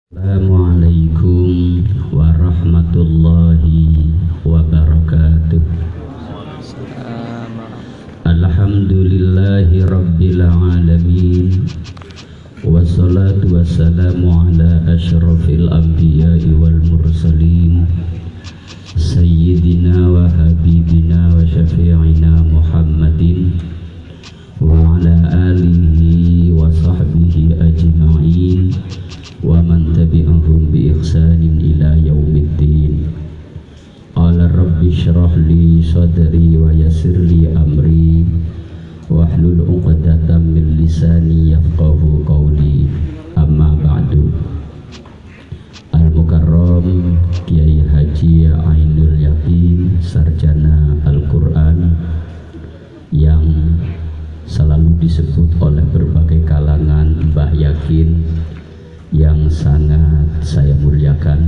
Assalamualaikum warahmatullahi wabarakatuh. Alhamdulillahi rabbil alamin. Wassalatu wassalamu ala asyrafil anbiya'i wal mursalin Sayyidina wa habibina wa syafi'ina Muhammadin wa ala alihi wa sahbihi ajma'in wa man tabi'ahum bi ihsanin ila yaumiddin. Qala rabbi shrah li sadri wa yassir li amri wahlul 'uqdatam min lisani yafqahu qawli. Amma ba'du. Al-Mukarram Kiai Haji Ainul Yakin, sarjana Al-Quran yang selalu disebut oleh berbagai kalangan Mbah Yakin, yang sangat saya muliakan,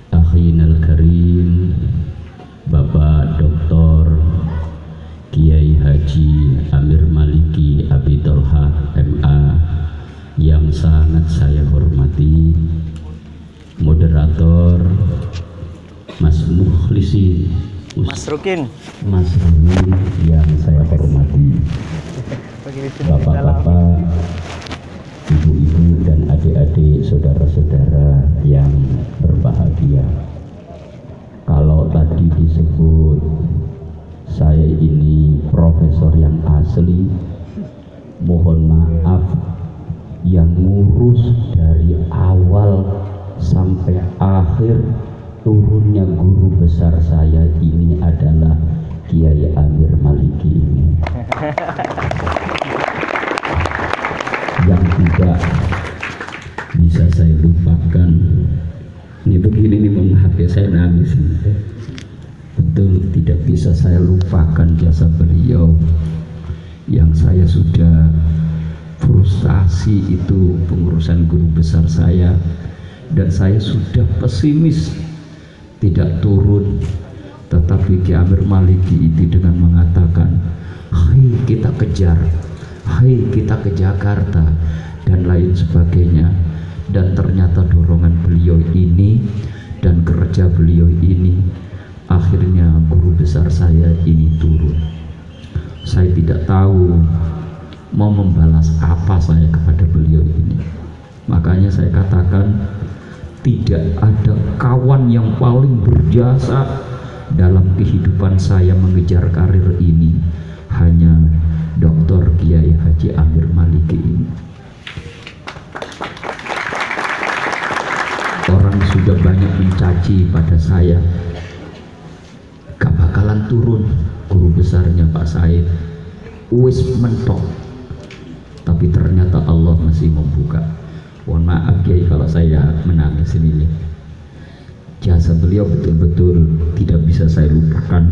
Akhinal Karim Bapak Dr. Kiai Haji Amir Maliki Abi Tolha MA, yang sangat saya hormati, moderator Mas Mukhlisi Mas Rukin yang saya hormati, bapak-bapak, ibu-ibu dan adik-adik, saudara-saudara yang berbahagia. Kalau tadi disebut saya ini profesor yang asli, mohon maaf, yang ngurus dari awal sampai akhir turunnya guru besar saya ini adalah Kiai Amir Maliki ini. Yang tidak bisa saya lupakan, ini begini nih, menghati saya nangis ini. Betul, tidak bisa saya lupakan jasa beliau yang saya sudah frustasi itu pengurusan guru besar saya, dan saya sudah pesimis tidak turun, tetapi Ki Amir Maliki itu dengan mengatakan, "Hai, kita kejar, hai, kita ke Jakarta," dan lain sebagainya. Dan ternyata dorongan beliau ini dan kerja beliau ini, akhirnya guru besar saya ini turun. Saya tidak tahu mau membalas apa saya kepada beliau ini. Makanya saya katakan, tidak ada kawan yang paling berjasa dalam kehidupan saya mengejar karir ini, hanya Dr. Kiai Haji Amir Maliki ini. Orang sudah banyak mencaci pada saya, gak bakalan turun guru besarnya Pak Said, wis mentok. Tapi ternyata Allah masih membuka. Mohon maaf Kiai kalau saya menangis ini. Jasa beliau betul-betul tidak bisa saya lupakan.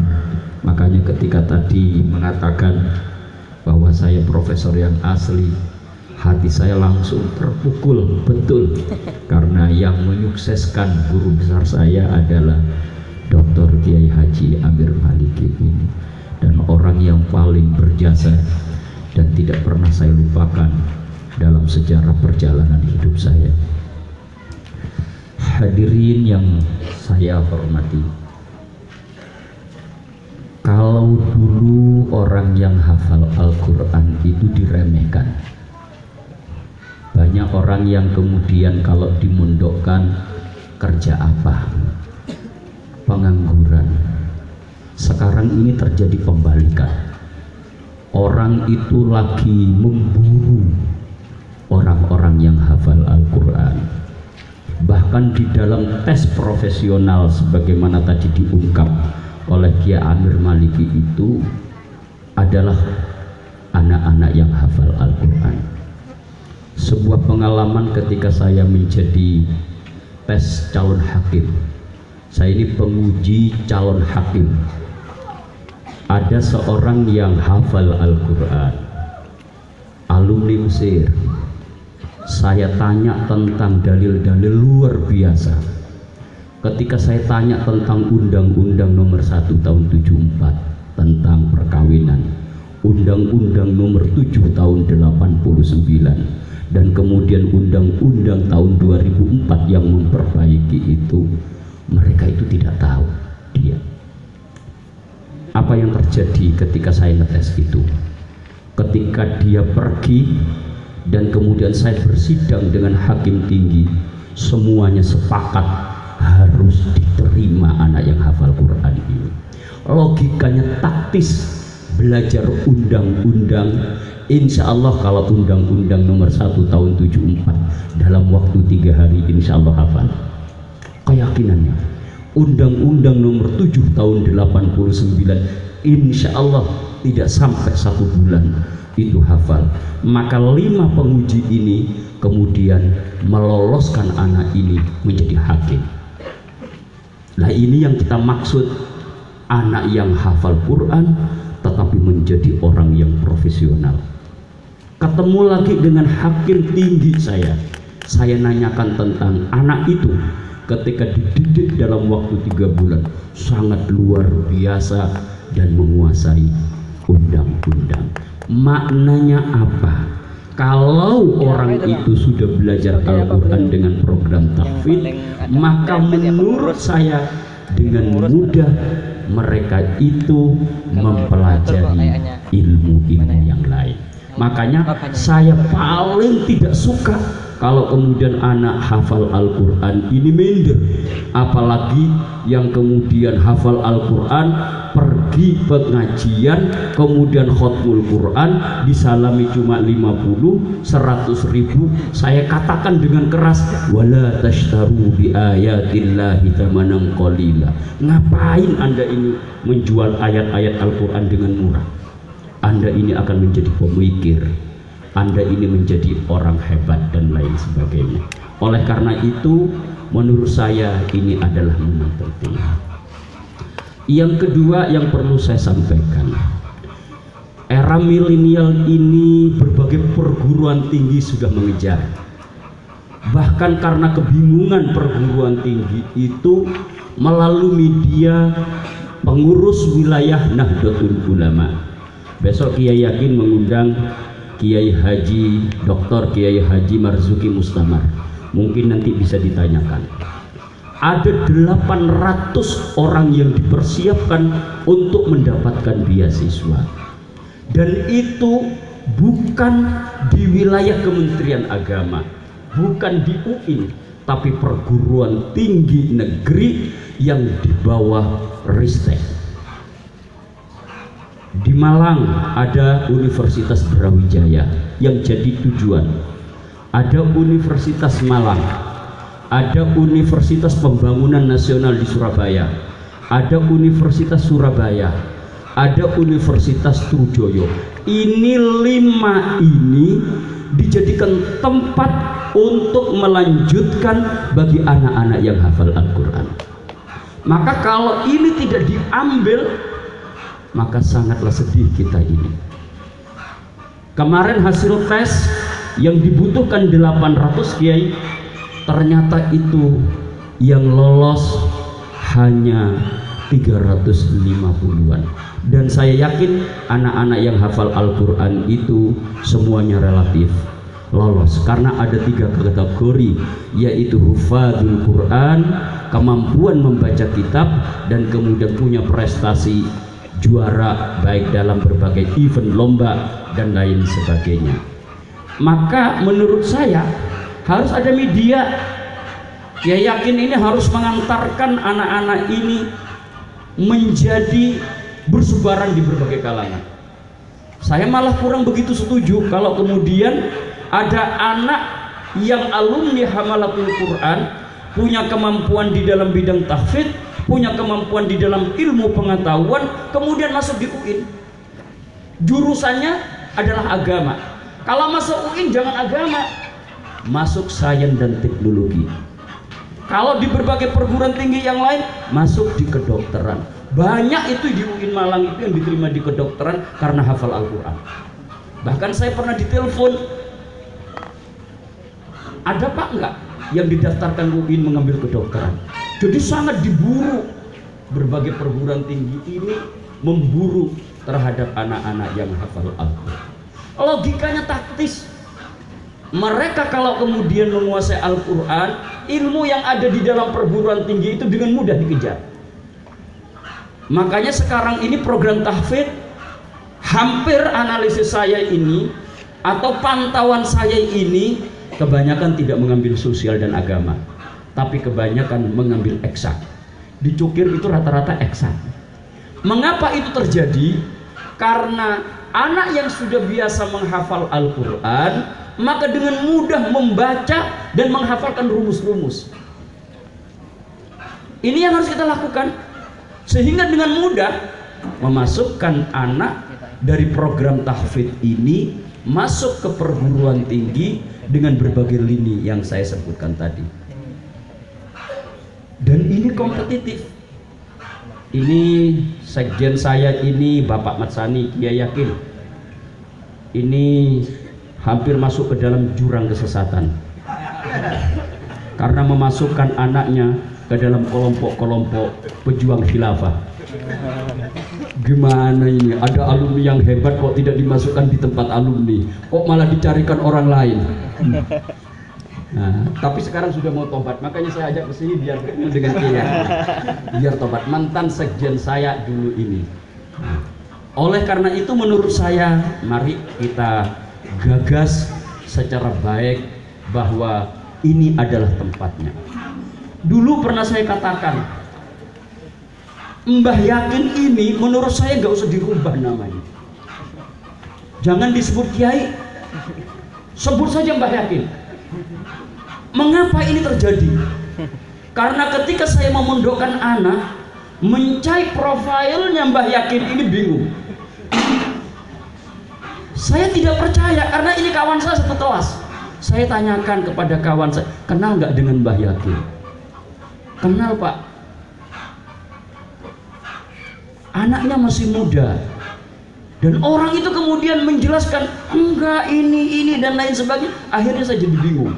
Makanya ketika tadi mengatakan bahwa saya profesor yang asli, hati saya langsung terpukul betul, karena yang menyukseskan guru besar saya adalah Dr. Kiai Haji Amir Maliki ini, dan orang yang paling berjasa dan tidak pernah saya lupakan dalam sejarah perjalanan hidup saya. Hadirin yang saya hormati, kalau dulu orang yang hafal Al-Quran itu diremehkan, banyak orang yang kemudian kalau dimondokkan, kerja apa? Pengangguran. Sekarang ini terjadi pembalikan. Orang itu lagi memburu orang-orang yang hafal Al-Quran. Bahkan di dalam tes profesional, sebagaimana tadi diungkap oleh Kiai Amir Maliki, itu adalah anak-anak yang hafal Al-Quran. Sebuah pengalaman ketika saya menjadi tes calon hakim. Saya ini penguji calon hakim. Ada seorang yang hafal Al-Quran, alumni Mesir. Saya tanya tentang dalil-dalil luar biasa. Ketika saya tanya tentang Undang-Undang Nomor 1 Tahun 74 tentang perkawinan, Undang-Undang Nomor 7 Tahun 89, dan kemudian undang-undang tahun 2004 yang memperbaiki itu, mereka itu tidak tahu dia. Apa yang terjadi ketika saya ngetes itu? Ketika dia pergi dan kemudian saya bersidang dengan hakim tinggi, semuanya sepakat harus diterima anak yang hafal Quran ini. Logikanya taktis, belajar undang-undang. Insya Allah kalau undang-undang nomor 1 tahun 74 dalam waktu 3 hari insya Allah hafal. Keyakinannya undang-undang nomor 7 tahun 89 insya Allah tidak sampai 1 bulan itu hafal. Maka 5 penguji ini kemudian meloloskan anak ini menjadi hakim. Nah, ini yang kita maksud, anak yang hafal Quran tetapi menjadi orang yang profesional. Ketemu lagi dengan hakim tinggi saya nanyakan tentang anak itu ketika dididik dalam waktu 3 bulan sangat luar biasa dan menguasai undang-undang. Maknanya apa? Kalau orang itu sudah belajar Al-Quran dengan program tahfidz, maka menurut saya dengan mudah mereka itu mempelajari ilmu-ilmu yang lain. Makanya saya paling tidak suka kalau kemudian anak hafal Al-Quran ini minder, apalagi yang kemudian hafal Al-Quran pergi pengajian kemudian khotmul Quran disalami cuma 50, 100 ribu. Saya katakan dengan keras, wala tashtaru bi ayatillahi thamanan qalila. Ngapain Anda ini menjual ayat-ayat Al-Quran dengan murah? Anda ini akan menjadi pemikir, Anda ini menjadi orang hebat dan lain sebagainya. Oleh karena itu menurut saya ini adalah momen penting. Yang kedua yang perlu saya sampaikan, era milenial ini berbagai perguruan tinggi sudah mengejar. Bahkan karena kebingungan perguruan tinggi itu, melalui media pengurus wilayah Nahdlatul Ulama, besok Kiai Yakin mengundang Kiai Haji Dr. Kiai Haji Marzuki Mustamar, mungkin nanti bisa ditanyakan. Ada 800 orang yang dipersiapkan untuk mendapatkan beasiswa, dan itu bukan di wilayah Kementerian Agama, bukan di UIN, tapi perguruan tinggi negeri yang di bawah Ristek. Di Malang ada Universitas Brawijaya yang jadi tujuan, ada Universitas Malang, ada Universitas Pembangunan Nasional di Surabaya, ada Universitas Surabaya, ada Universitas Trujoyo. Ini 5 ini dijadikan tempat untuk melanjutkan bagi anak-anak yang hafal Al-Quran. Maka kalau ini tidak diambil, maka sangatlah sedih kita ini. Kemarin hasil tes yang dibutuhkan 800 kiai, ternyata itu yang lolos hanya 350-an. Dan saya yakin anak-anak yang hafal Al-Quran itu semuanya relatif lolos, karena ada 3 kategori, yaitu hufadzul Quran, kemampuan membaca kitab, dan kemudian punya prestasi juara baik dalam berbagai event lomba dan lain sebagainya. Maka menurut saya harus ada media. Ya, yakin ini harus mengantarkan anak-anak ini menjadi bersebaran di berbagai kalangan. Saya malah kurang begitu setuju kalau kemudian ada anak yang alumni Hamalatul Quran, punya kemampuan di dalam bidang tahfidz, punya kemampuan di dalam ilmu pengetahuan, kemudian masuk di UIN, jurusannya adalah agama. Kalau masuk UIN jangan agama, masuk sains dan teknologi. Kalau di berbagai perguruan tinggi yang lain, masuk di kedokteran. Banyak itu di UIN Malang itu yang diterima di kedokteran karena hafal Al-Quran. Bahkan saya pernah ditelepon, ada Pak enggak yang didaftarkan UIN mengambil kedokteran. Jadi sangat diburu. Berbagai perguruan tinggi ini memburu terhadap anak-anak yang hafal Al-Quran. Logikanya taktis. Mereka kalau kemudian menguasai Al-Quran, ilmu yang ada di dalam perguruan tinggi itu dengan mudah dikejar. Makanya sekarang ini program tahfidz, hampir analisis saya ini atau pantauan saya ini kebanyakan tidak mengambil sosial dan agama, tapi kebanyakan mengambil eksak. Dicukir itu rata-rata eksak. Mengapa itu terjadi? Karena anak yang sudah biasa menghafal Al-Quran, maka dengan mudah membaca dan menghafalkan rumus-rumus. Ini yang harus kita lakukan, sehingga dengan mudah memasukkan anak dari program tahfidz ini masuk ke perguruan tinggi dengan berbagai lini yang saya sebutkan tadi. Dan ini kompetitif. Ini sekjen saya ini Bapak Matsani Kiai Yakin, ini hampir masuk ke dalam jurang kesesatan karena memasukkan anaknya ke dalam kelompok-kelompok pejuang khilafah. Gimana ini, ada alumni yang hebat kok tidak dimasukkan di tempat alumni, kok malah dicarikan orang lain. Nah, tapi sekarang sudah mau tobat, makanya saya ajak ke sini biar ketemu dengan dia, biar tobat. Mantan sekjen saya dulu ini. Nah, oleh karena itu menurut saya mari kita gagas secara baik bahwa ini adalah tempatnya. Dulu pernah saya katakan, Mbah Yakin ini menurut saya nggak usah dirubah namanya. Jangan disebut kiai, sebut saja Mbah Yakin. Mengapa ini terjadi? Karena ketika saya memondokkan anak, mencari profilnya Mbah Yakin ini bingung. Saya tidak percaya karena ini kawan saya satu kelas. Saya tanyakan kepada kawan saya, kenal nggak dengan Mbah Yakin? Kenal Pak. Anaknya masih muda. Dan orang itu kemudian menjelaskan, enggak ini dan lain sebagainya. Akhirnya saya jadi bingung.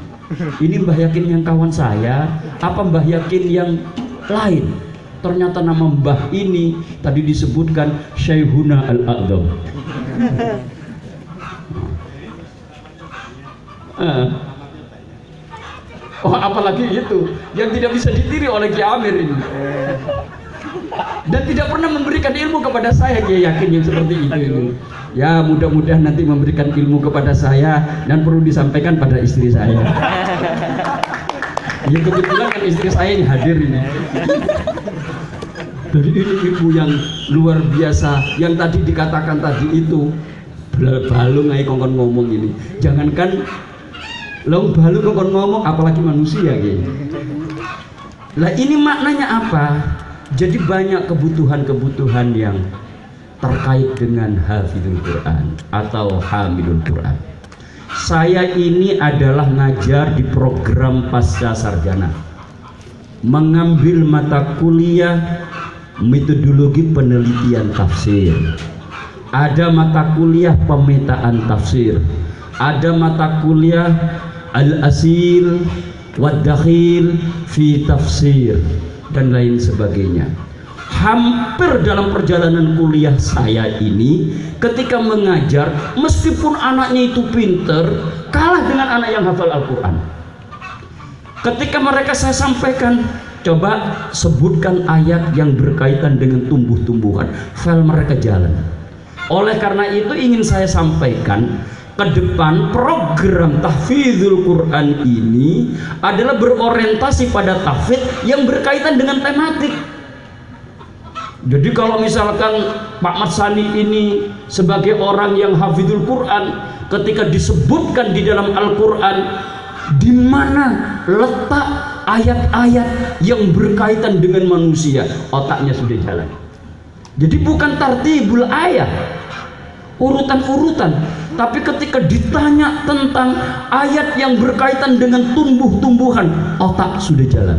Ini Mbah Yakin yang kawan saya, apa Mbah Yakin yang lain? Ternyata nama Mbah ini tadi disebutkan Syekhuna Al-A'zam. Oh, apalagi itu yang tidak bisa ditiru oleh Ki Amir ini, dan tidak pernah memberikan ilmu kepada saya. Kiai Yakin yang seperti itu. Ya mudah-mudahan nanti memberikan ilmu kepada saya dan perlu disampaikan pada istri saya. Ya kebetulan kan istri saya yang hadir ini. Dari ini ilmu yang luar biasa yang tadi dikatakan tadi itu. Balung aja kongkon ngomong ini. Jangankan lo balung kongkon ngomong, apalagi manusia gitu. Lah ini maknanya apa? Jadi banyak kebutuhan-kebutuhan yang terkait dengan hafizul Quran atau hamilul Quran. Saya ini adalah ngajar di program pasca sarjana, mengambil mata kuliah metodologi penelitian tafsir, ada mata kuliah pemetaan tafsir, ada mata kuliah al-asil wad-dakhil fi tafsir dan lain sebagainya. Hampir dalam perjalanan kuliah saya ini ketika mengajar, meskipun anaknya itu pinter, kalah dengan anak yang hafal Al-Quran. Ketika mereka saya sampaikan, coba sebutkan ayat yang berkaitan dengan tumbuh-tumbuhan, file mereka jalan. Oleh karena itu ingin saya sampaikan, ke depan program tahfidzul Quran ini adalah berorientasi pada tahfidz yang berkaitan dengan tematik. Jadi kalau misalkan Pak Matsani ini sebagai orang yang hafizul Quran, ketika disebutkan di dalam Al-Quran di mana letak ayat-ayat yang berkaitan dengan manusia, otaknya sudah jalan. Jadi bukan tartibul ayat, urutan-urutan, tapi ketika ditanya tentang ayat yang berkaitan dengan tumbuh-tumbuhan, otak sudah jalan.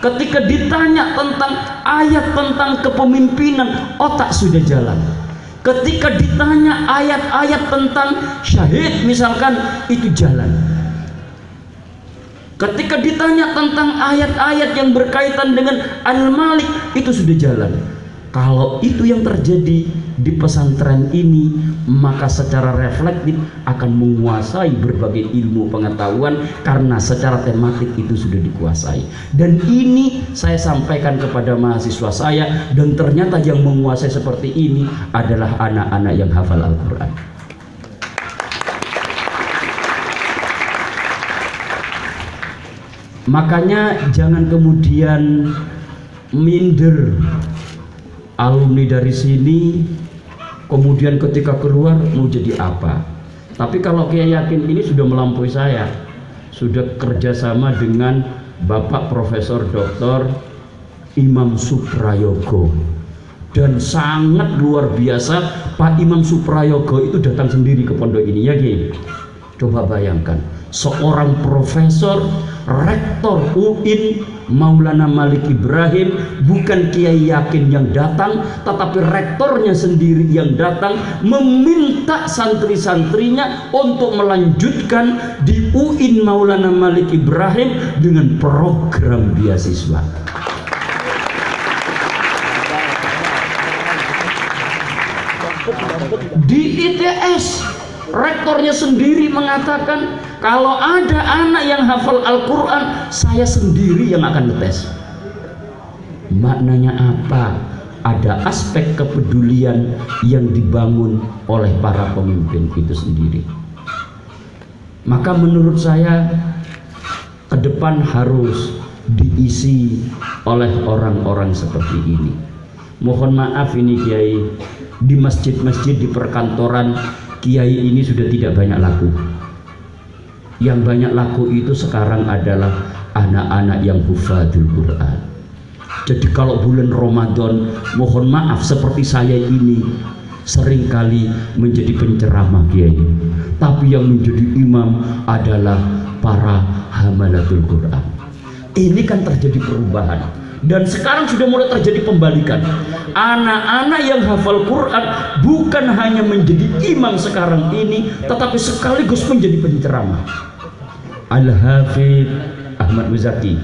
Ketika ditanya tentang ayat tentang kepemimpinan, otak sudah jalan. Ketika ditanya ayat-ayat tentang syahid misalkan, itu jalan. Ketika ditanya tentang ayat-ayat yang berkaitan dengan Al-Malik, itu sudah jalan. Kalau itu yang terjadi di pesantren ini, maka secara reflektif akan menguasai berbagai ilmu pengetahuan karena secara tematik itu sudah dikuasai. Dan ini saya sampaikan kepada mahasiswa saya, dan ternyata yang menguasai seperti ini adalah anak-anak yang hafal Al-Quran. Makanya jangan kemudian minder alumni dari sini, kemudian ketika keluar mau jadi apa. Tapi kalau Kiai yakin ini sudah melampaui saya, sudah kerjasama dengan Bapak Profesor Dr. Imam Suprayogo, dan sangat luar biasa. Pak Imam Suprayogo itu datang sendiri ke pondok ini, ya Kiai. Coba bayangkan, seorang profesor rektor UIN Maulana Malik Ibrahim, bukan Kiai Yakin yang datang, tetapi rektornya sendiri yang datang meminta santri-santrinya untuk melanjutkan di UIN Maulana Malik Ibrahim dengan program beasiswa. Di ITS rektornya sendiri mengatakan, kalau ada anak yang hafal Al-Quran, saya sendiri yang akan ngetes. Maknanya apa? Ada aspek kepedulian yang dibangun oleh para pemimpin itu sendiri. Maka menurut saya ke depan harus diisi oleh orang-orang seperti ini. Mohon maaf ini Kiai, di masjid-masjid, di perkantoran, Kiai ini sudah tidak banyak laku. Yang banyak laku itu sekarang adalah anak-anak yang hufadzul Quran. Jadi kalau bulan Ramadan, mohon maaf seperti saya ini seringkali menjadi penceramah Kiai, tapi yang menjadi imam adalah para hamalatul Quran. Ini kan terjadi perubahan, dan sekarang sudah mulai terjadi pembalikan. Anak-anak yang hafal Quran bukan hanya menjadi imam sekarang ini, tetapi sekaligus menjadi penceramah. Al-Hafidh Ahmad Muzaki,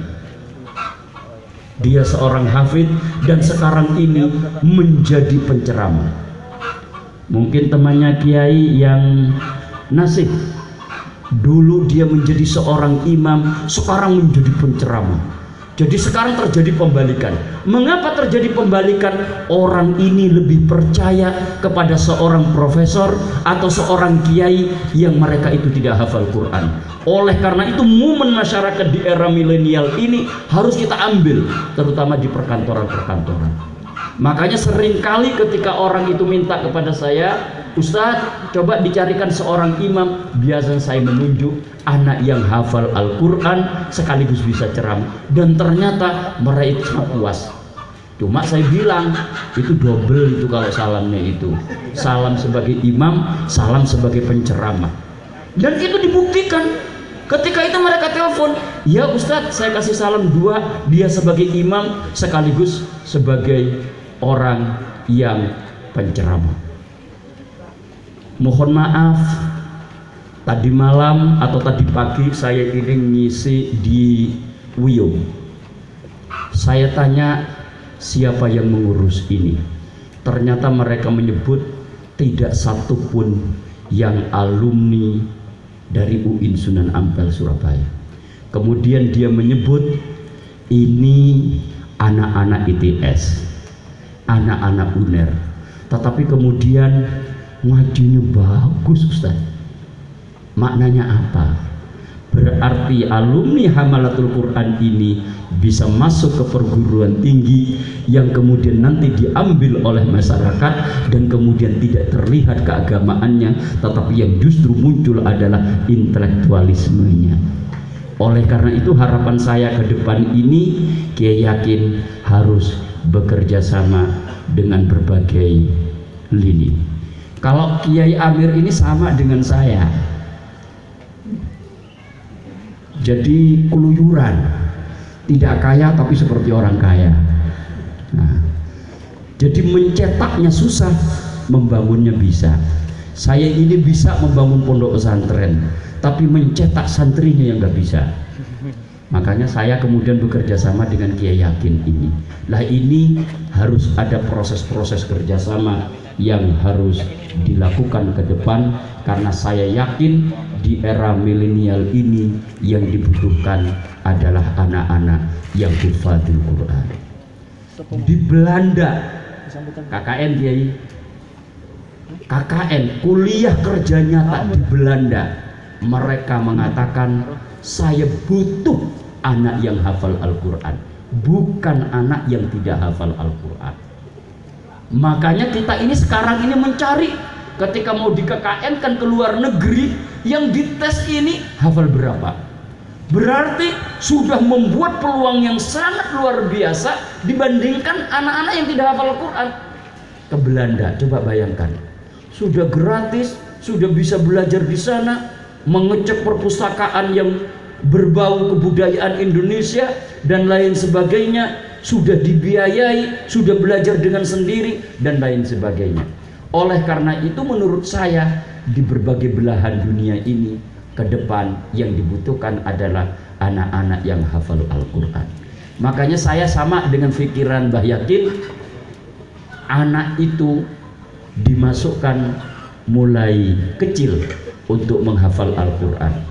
dia seorang hafidh dan sekarang ini menjadi penceramah. Mungkin temannya Kiai yang Nasib, dulu dia menjadi seorang imam, sekarang menjadi penceramah. Jadi sekarang terjadi pembalikan. Mengapa terjadi pembalikan? Orang ini lebih percaya kepada seorang profesor atau seorang kiai yang mereka itu tidak hafal Quran. Oleh karena itu momen masyarakat di era milenial ini harus kita ambil, terutama di perkantoran-perkantoran. Makanya seringkali ketika orang itu minta kepada saya, Ustadz coba dicarikan seorang imam, biasanya saya menunjuk anak yang hafal Al-Quran sekaligus bisa ceramah, dan ternyata mereka itu puas. Cuma saya bilang itu double itu kalau salamnya itu, salam sebagai imam, salam sebagai penceramah. Dan itu dibuktikan. Ketika itu mereka telepon, ya Ustadz saya kasih salam dua, dia sebagai imam sekaligus sebagai orang yang penceramah. Mohon maaf, tadi malam atau tadi pagi saya ini ngisi di Wiyung. Saya tanya siapa yang mengurus ini. Ternyata mereka menyebut tidak satupun yang alumni dari UIN Sunan Ampel Surabaya. Kemudian dia menyebut ini anak-anak ITS, anak-anak UNER, tetapi kemudian ngajinya bagus Ustaz. Maknanya apa? Berarti alumni Hamalatul Quran ini bisa masuk ke perguruan tinggi yang kemudian nanti diambil oleh masyarakat, dan kemudian tidak terlihat keagamaannya, tetapi yang justru muncul adalah intelektualismenya. Oleh karena itu harapan saya ke depan ini, Kiai Yakin harus bekerja sama dengan berbagai lini. Kalau Kiai Amir ini sama dengan saya, jadi keluyuran, tidak kaya tapi seperti orang kaya. Nah, jadi mencetaknya susah, membangunnya bisa. Saya ini bisa membangun pondok pesantren, tapi mencetak santrinya yang nggak bisa. Makanya saya kemudian bekerja sama dengan Kiai Yakin ini. Lah ini harus ada proses-proses kerjasama yang harus dilakukan ke depan, karena saya yakin di era milenial ini yang dibutuhkan adalah anak-anak yang hufadzul Quran. Di Belanda, KKN Kiai, KKN kuliah kerja nyata di Belanda, mereka mengatakan saya butuh anak yang hafal Al-Quran, bukan anak yang tidak hafal Al-Quran. Makanya kita ini sekarang ini mencari, ketika mau di KKN kan ke luar negeri, yang dites ini hafal berapa. Berarti sudah membuat peluang yang sangat luar biasa dibandingkan anak-anak yang tidak hafal Al-Quran. Ke Belanda, coba bayangkan, sudah gratis, sudah bisa belajar di sana, mengecek perpustakaan yang berbau kebudayaan Indonesia dan lain sebagainya, sudah dibiayai, sudah belajar dengan sendiri dan lain sebagainya. Oleh karena itu menurut saya di berbagai belahan dunia ini ke depan yang dibutuhkan adalah anak-anak yang hafal Al-Quran. Makanya saya sama dengan pikiran Mbah Yakin, anak itu dimasukkan mulai kecil untuk menghafal Al-Quran.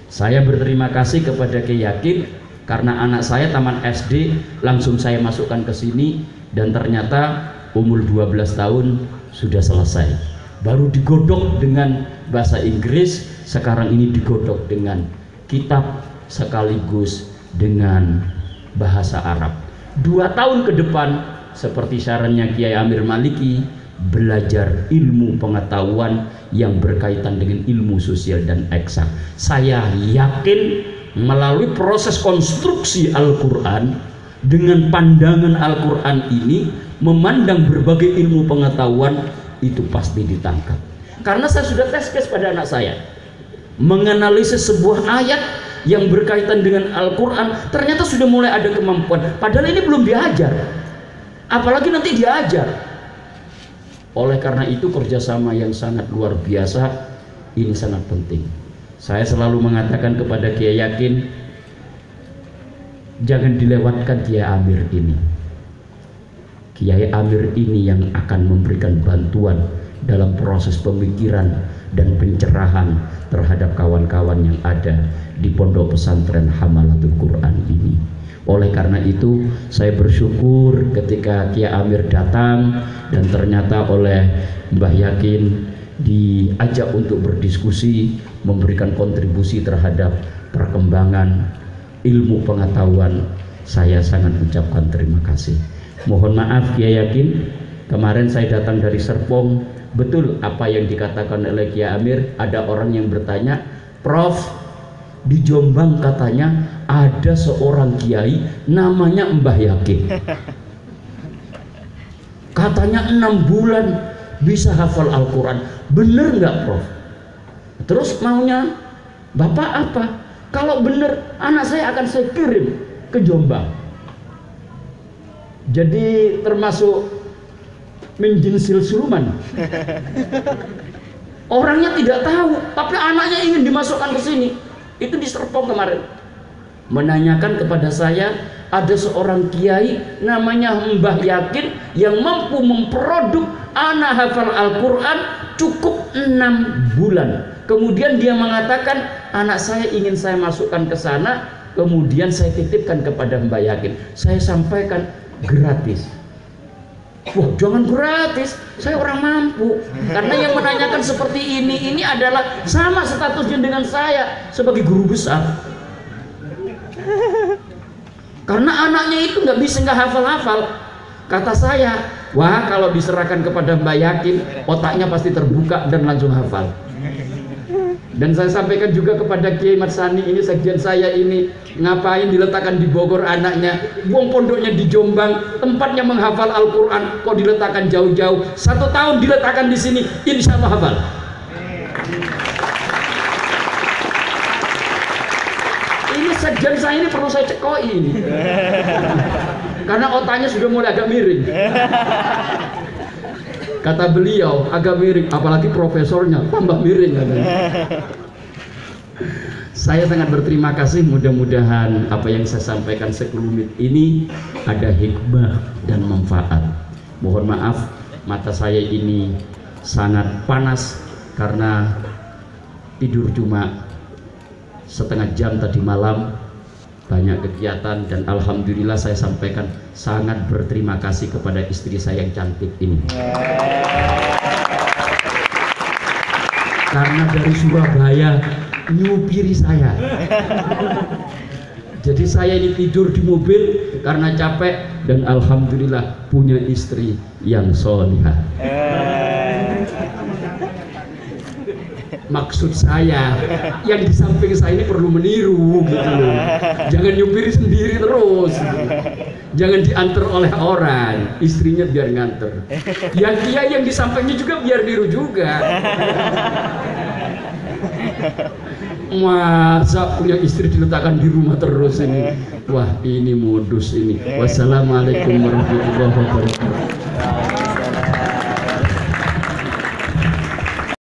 Saya berterima kasih kepada Kiai Yakin karena anak saya taman SD langsung saya masukkan ke sini, dan ternyata umur 12 tahun sudah selesai. Baru digodok dengan bahasa Inggris, sekarang ini digodok dengan kitab sekaligus dengan bahasa Arab. 2 tahun ke depan seperti sarannya Kiai Amir Maliki, belajar ilmu pengetahuan yang berkaitan dengan ilmu sosial dan eksak. Saya yakin melalui proses konstruksi Al-Quran, dengan pandangan Al-Quran ini memandang berbagai ilmu pengetahuan, itu pasti ditangkap. Karena saya sudah tes case pada anak saya, menganalisis sebuah ayat yang berkaitan dengan Al-Quran, ternyata sudah mulai ada kemampuan, padahal ini belum diajar, apalagi nanti diajar. Oleh karena itu kerjasama yang sangat luar biasa ini sangat penting. Saya selalu mengatakan kepada Kiai Yakin, jangan dilewatkan Kiai Amir ini. Kiai Amir ini yang akan memberikan bantuan dalam proses pemikiran dan pencerahan terhadap kawan-kawan yang ada di Pondok Pesantren Hamalatul Quran ini. Oleh karena itu saya bersyukur ketika Kiai Amir datang dan ternyata oleh Mbah Yakin diajak untuk berdiskusi, memberikan kontribusi terhadap perkembangan ilmu pengetahuan. Saya sangat mengucapkan terima kasih. Mohon maaf Kiai Yakin, kemarin saya datang dari Serpong, betul apa yang dikatakan oleh Kiai Amir. Ada orang yang bertanya, Prof, di Jombang katanya ada seorang kiai namanya Mbah Yakin, katanya 6 bulan bisa hafal Al-Quran, bener nggak Prof? Terus maunya Bapak apa? Kalau bener anak saya akan saya kirim ke Jombang. Jadi termasuk menjinsil suluman. Orangnya tidak tahu, tapi anaknya ingin dimasukkan ke sini. Itu di Serpong kemarin menanyakan kepada saya, ada seorang kiai namanya Mbah Yakin yang mampu memproduk anak hafal Al-Quran cukup 6 bulan. Kemudian dia mengatakan, anak saya ingin saya masukkan ke sana, kemudian saya titipkan kepada Mbah Yakin. Saya sampaikan gratis. Wah, jangan gratis, saya orang mampu. Karena yang menanyakan seperti ini adalah sama statusnya dengan saya sebagai guru besar. Karena anaknya itu nggak hafal-hafal. Kata saya, wah kalau diserahkan kepada Mbak Yakin, otaknya pasti terbuka dan langsung hafal. Dan saya sampaikan juga kepada Kiai Matsani, ini sekjen saya ini, ngapain diletakkan di Bogor anaknya, buang pondoknya di Jombang, tempatnya menghafal Al-Quran, kok diletakkan jauh-jauh, 1 tahun diletakkan di sini, insya Allah hafal. Ini sekjen saya ini perlu saya cekoi ini, karena otaknya sudah mulai agak miring. Kata beliau agak miring, apalagi profesornya tambah miring katanya. Saya sangat berterima kasih, mudah-mudahan apa yang saya sampaikan sekelumit ini ada hikmah dan manfaat. Mohon maaf, mata saya ini sangat panas karena tidur cuma setengah jam tadi malam, banyak kegiatan, dan alhamdulillah saya sampaikan sangat berterima kasih kepada istri saya yang cantik ini. Karena dari Surabaya nyupiri saya. Jadi saya ini tidur di mobil karena capek, dan alhamdulillah punya istri yang solihah. Maksud saya, yang di samping saya ini perlu meniru gitu loh. Jangan nyupiri sendiri terus. Jangan diantar oleh orang, istrinya biar nganter. Yang dia yang di sampingnya juga biar niru juga. Masa punya istri diletakkan di rumah terus ini? Wah, ini modus ini. Wassalamualaikum warahmatullahi wabarakatuh.